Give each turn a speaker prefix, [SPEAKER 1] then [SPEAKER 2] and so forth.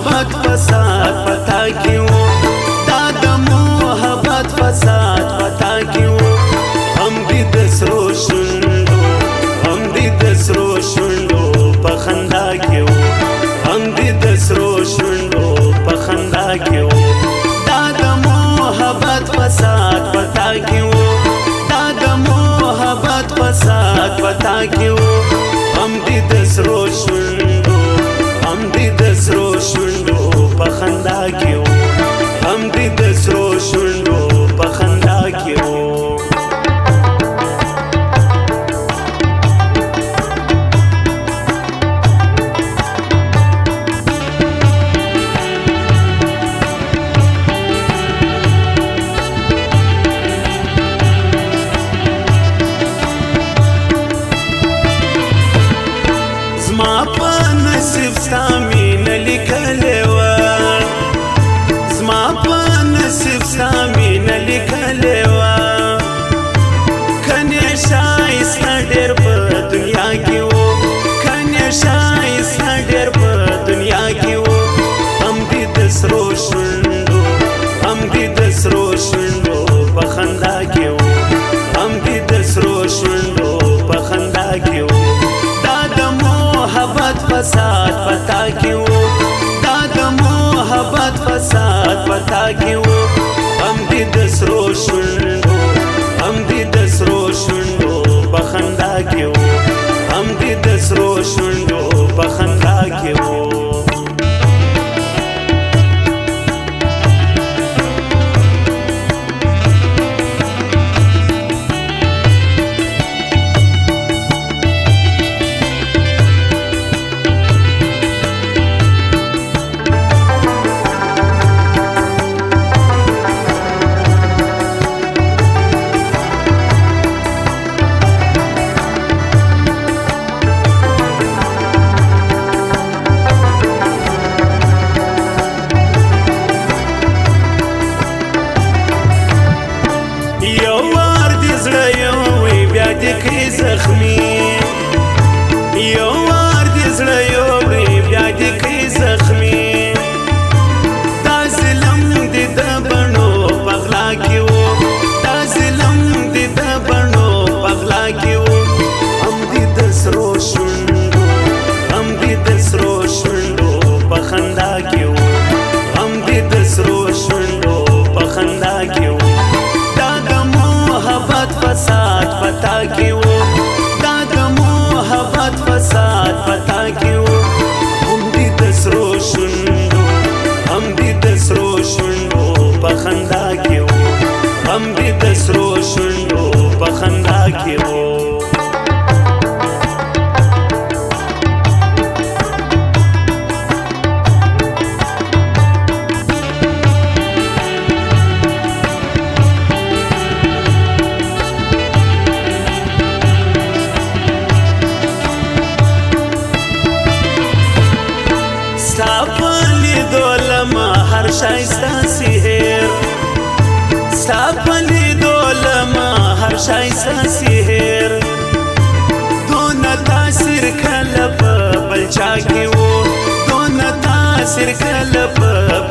[SPEAKER 1] محبت فساد پتا کیو دا محبت فساد پتا کیو هم دې د سرو شونډو هم دې د سرو شونډو په خندا کیو هم دې د سرو شونډو په خندا کیو دا محبت فساد پتا کیو دا محبت فساد پتا کیو هم دې د سرو شونډو هم دې د سرو شونډو په خندا کیو هم دې د سرو شونډو په خندا کیو زما په نصیب ستا مینه لیکلې وه زما په نصیب ستا مینه لیکلې وه کنې ښایسته ډېر په دنیا کې وو کنې ښایسته ډېر په دنیا کې وو هم دې د سرو شونډو هم دې د سرو شونډو په خندا کې وو هم دې د سرو شونډو په خندا کې وو محبت فساد پتا کیو دا محبت فساد پتا کیو هم دې د سرو شونډو هم دې د سرو شونډو په خندا کیو هم دې د سرو شونډو په خندا کیو زخمی یو وار دې زړه یوړې بیا دې کړې زخمی دا ظلم دې د بڼو په غلا کې وو دا ظلم دې د بڼو په غلا کې وو هم دې د سرو شونډو هم دې د سرو شونډو په خندا کې وو هم دې د سرو شونډو په خندا کې وو دا د محبت فساد پتا کې وو محبت فساد پتا کیو هم دې د سرو شونډو هم دې د سرو شونډو په خندا کیو هم دې د سرو شونډو په خندا کیو ستا په لیدو لمه هر ښایسته سحر ستا په لیدو لمه هر ښایسته سحر دونه تاثیر کله په بل چا کې وو دونه تاثیر کله په